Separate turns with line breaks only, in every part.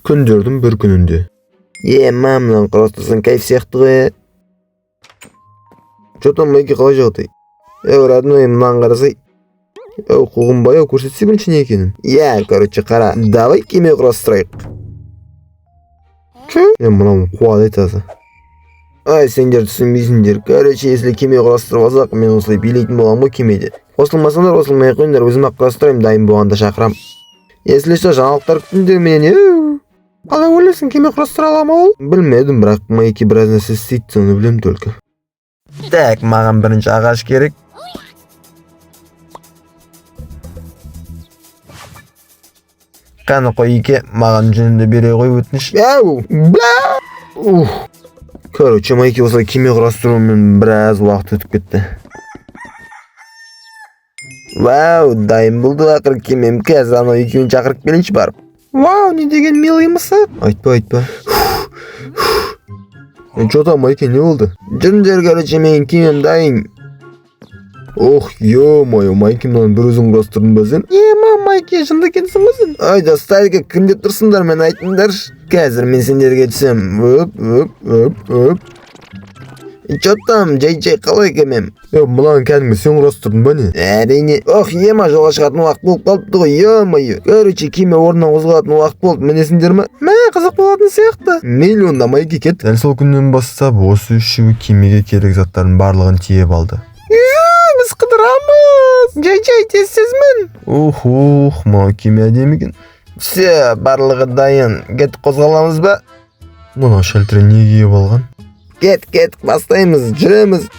Күндөрдүн bir күнүндө. Мамнан кырастырсаң кайф сыяктуу го. Чотон майки калай жагдай? Родной мындан карасай. Кугун баяу көрсөтсө биринчи не экенин. Короче, кара. Давай кеме курастырайык. Мынау кубат айтасың. Сендер түсінбейсіңдер. Короче, если кеме құрастырып алсақ, мен осылай билейтін боламын ғой кемеде. Қосылмасаңдар, қосылмай қойыңдар, өзім-ақ құрастырайым, дайын болғанда шақырам. Если что, жаңалықтар күтіңдер менен. Қалай ойлайсың, кеме құрастыра аламын ол? Білмедім, бірақ майки біраз нәрсе істейді, соны білем только. Так, маған бірінші ағаш керек. Қаны қойеке, маған жөнінде бере қой өтініш. Короче, майки осылай кеме құрастырумен біраз уақыт өтіп кетті. Дайын болды ақыр кемем. Қазір анау екеуін шақырып келейінші барып. Не деген милый мысық? Айтпа. Жота, майки не болды? Жүріңдер, короче, менің кемем дайын. Ё-моё, майки мынаны бір өзің құрастырдың ба сен? Майки, шынды кетсің ба сен? Айда, стайка, кімде тұрсыңдар, мен айтыңдар. Қазір мен сендерге түсем. Чотам, жай қалай кемем? Мынаны кәдімгі сен құрастырдың ба не? Әрине. Ема, жолға шығатын уақыт болып қалыпты ғой, ё-моё. Короче, кеме орнынан қозғалатын уақыт болды, мінесіңдер ме? Қызық болатын сияқты. Миллионда майки кет. Дәл сол күннен бастап осы үшеуі кемеге керек заттардың барлығын тиеп алды. Біз қыдырамыз. Жай тез-тезмін. Мынау кеме әдемі екен. Все, барлығы дайын. Кет қозғаламыз ба? Мынау шәлтірі не киіп алған? Кет, бастаймыз, жүреміз.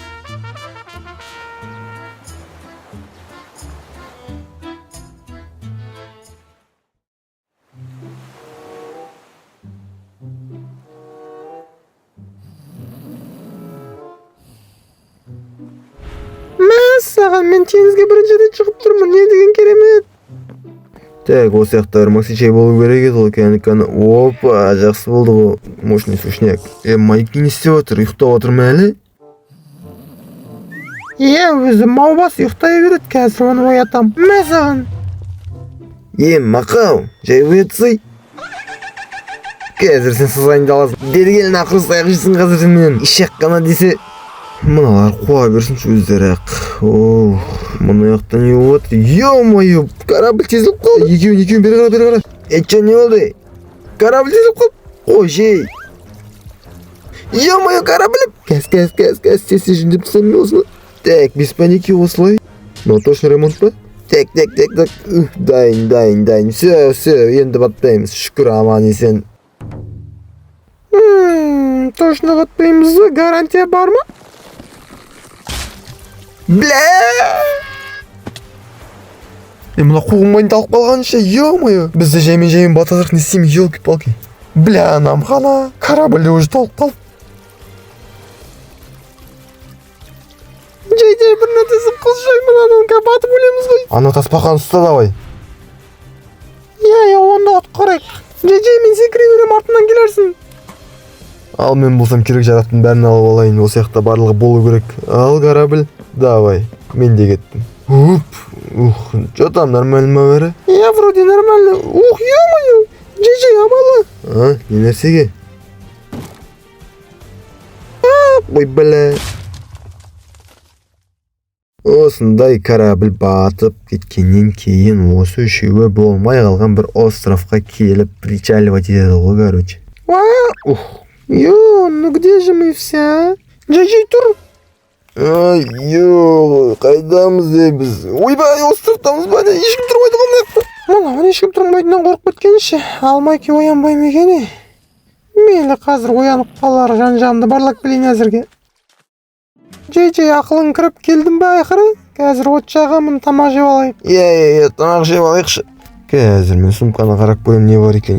Саған, мен теңізге біріншіден шығып тұрмын, не деген керемет. Так, осы яқта макси чай болу керек еді ғой, кәні. Опа, жақсы болды ғой. Мощный сушняк. Майки не істеп отыр, ұйықтап отыр ма әлі? Өзі маубас ұйықтай береді, қазір оны оятам. Саған. Мақау, жай оятсай. Қазір сен сызайынды аласың. Дергелін ақыры саяқ жесің қазір сен менен. Ишек қана десе. Мыналар қуа берсінші өздері ақ. Мұны яқтан не болады? Ё-моё, корабль тезіліп қалды. Екеуін бері қара. Чо не болды? Корабль тезіліп қалды. Жей. Ё-моё, корабль. Кәс, тесі жүндеп тұсам мен осыны. Так, без паники осылай. Точно ремонт па? Так. Дайын. Все, енді баттаймыз. Шүкір аман есен. Точно баттаймыз, гарантия бар ма? Мына қуғын майын талып қалған ше, ё-моё. Бізді жаймен батазақ не істеймін, елки-палки. Намхана, корабль уже талып қалды. Жай бір нәрсесін қылшай мұнан батып өлеміз ғой. Ана таспақаны ұста давай. Онда отқарайық. Жай мен секіре берем, артынан келерсің. Ал мен болсам керек жарақтың бәрін алып алайын, осы яқта барлығы болу керек. Ал корабль, давай, мен де кеттім. Что там, нормально ма бәрі? Вроде нормально. Ё-моё, жай амалы. Не нәрсеге? Ой, Осындай корабль батып кеткеннен кейін осы үшеуі болмай қалған бір островқа келіп причаливать етеді ғой, короче. Ну где же мы все? Жай тұр. Қайдамыз біз? Ойбай, островтамыз ба? Ешкім тұрмайды қомнақта. Мына ешкім тұрмайтынан қорқып кеткенші. Алмайки оянбай мекені. Мейлі қазір оянып қалар, жан-жағымды барлап келейін әзірге. Жай ақылың кіріп келдің ба айқыры? Қазір от жағамын, тамақ жеп алайық. Тамақ жеп алайықшы. Қазір мен сумканы қарап көрем не бар екен.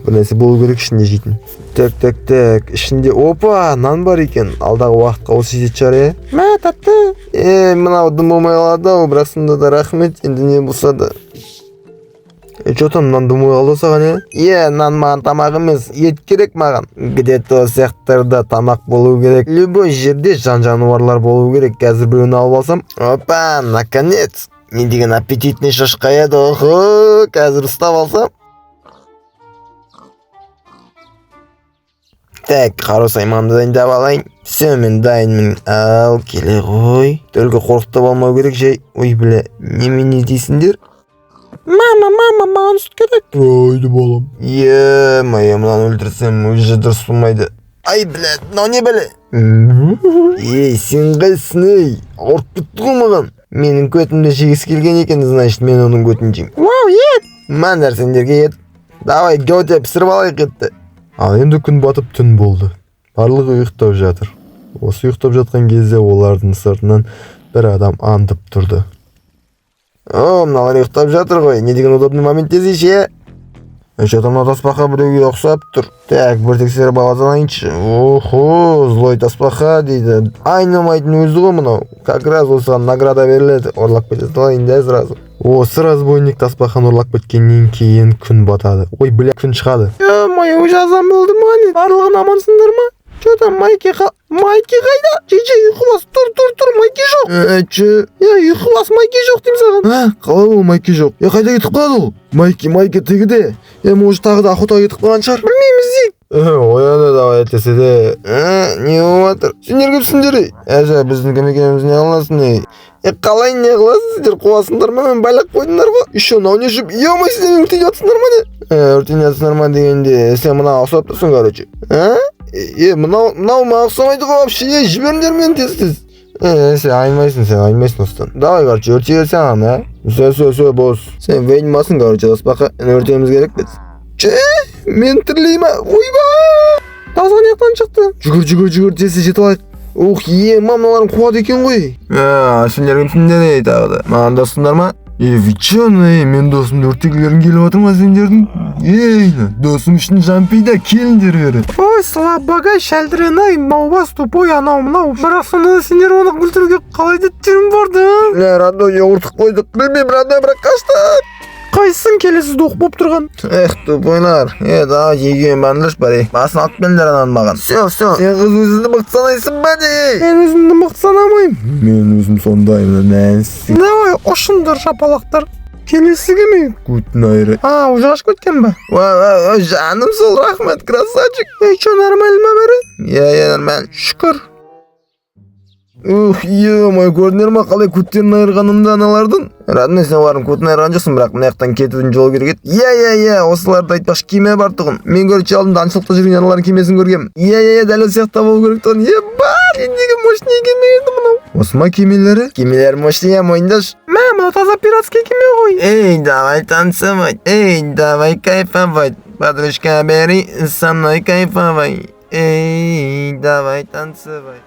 Бір нәрсе болу керек ішінде жейтін. Так, ішінде опа, нан бар екен. Алдағы уақытқа осы жет шығар, тәтті. Мынау дым болмай қалады ау, бірақ сонда да рахмет, енді не болса да. Чотан, нан дым болмай қалды саған, нан маған тамақ емес, ет керек маған. Где-то сияқтарда тамақ болу керек. Любой жерде жан жануарлар болу керек. Қазір біреуін алып алсам. Опа, наконец. Не деген аппетитный шашқа еді, қазір ұстап алсам. Так, қарасай мамды дайындап алайын. Все, мен дайынмын. Ал, келе ғой. Только қорқытып алмау керек жай. Ой, бля, немене дейсіңдер? Мама, маған сүт керек. Ойды балам. Е-мое, мынаны өлтірсем уже дұрыс болмайды. Ай, бля, мынау не бәле? Ей, сен қайсың ей? Ауырып кетті ғой маған. Менің көтімді жегісі келген екен, значит, мен оның көтін жеймін. Вау, ет! Мандар сендерге ет. Давай, геоте пісіріп алайық етті. Ал енді күн батып түн болды. Барлығы ұйықтап жатыр. Осы ұйықтап жатқан кезде олардың сыртынан бір адам аңдып тұрды. О, мыналар ұйықтап жатыр ғой. Не деген удобный момент десейші? Что-то мына тасбақа біреуге ұқсап тұр. Так, бір тексеріп алайыншы. Охо, злой тасбақа дейді. Айнымайтын өзі ғой мынау. Как раз осыған награда беріледі. Орлап кете салайын да сразу. Осы разбойник тасбақаны ұрлап кеткеннен кейін күн батады. Ой, бля, күн шығады. Ой, жазам болды ма? Барлығын амансыңдар ма? Что-то Майки қайда? Жей, ұйқылас, тұр, Майки жоқ. Ұйқылас, Майки жоқ дейм саған. Қалай ол Майки жоқ? Қайда кетіп қалады ол? Майки тегіде. Может тағы да охотаға кетіп қалған шығар? Білмейміз дейік. Ояны давай әтесе де. Не болатыр? Сендер кімсіңдер? Біздің кім екеніміз не қыласың ей? Қалай не қыласың сендер? Қуасыңдар ма? Мен байлап қойдыңдар ғой. Еще мынау не жіп? Ей-май, сендер өртеніп жатсыңдар ма не? Өртеніп жатсыңдар ма дегенде сен мына ұқсап тұрсың, короче. Мынау маған ұқсамайды ғой вообще. Жіберіңдер мені тез. Сен айнымайсың осыдан. Давай, короче, өртей берсең ана. Все, бос. Сен ведьмасың, короче, тасбақа. Өртеуіміз керек біз. Мен тірлейма. Ойба! Тазға неқтан шықты? Жүгір, тезі жетіп алайық. Ух, мамаларым қуады екен ғой. Сендер кімсіңдер ей тағы да? Маған досыңдар ма? Вечоны, мен досымды өртегілерін келіп отыр ма сендердің? Досым үшін жампида келіндер бері. Ой, слабага, шәлдірен-ай, маубас тупой анау мынау. Бірақ сонда да сендер оны өлтіруге қалай деттірім барды? Родной, ұртық қойдық. Білмеймін, родной, бірақ қаштық. Қайсың келесі доқ боп тұрған? Тупойлар. Давай, егемен бандыш бар. Басын алып келдер ананы маған. Все. Сен қыз өзіңді мықты санайсың ба не? Мен өзімді мықты санамайым. Мен өзім сондаймын, нәнсің. Давай, ұшындар шапалақтар. Келесі кеме? Күтін айры. Уже ашып кеткен ба? Жаным сол, рахмет, красавчик. Что, нормально ма бәрі? Нормально. Шүкір. Ё-мой, көрдіңдер ма қалай көттерін айырғанымды аналардың? Родной, сен олардың көтін айырған жоқсың, бірақ мынаяқтан кетудің жолы керек еді. Осыларды айтпақшы кеме бар тұғын. Мен көріп алдымда аңшылықта жүрген аналардың кемесін көргем. Дәл осы сияқты болу керек тұғын. Ендегі мощный кеме еді мынау. Осы ма кемелері? Кемелер мощный, мойындаш. Мынау таза пиратский кеме ғой. Давай танцевать. Давай кайфовать. Подружка, бери со мной кайфовать. Давай танцевать.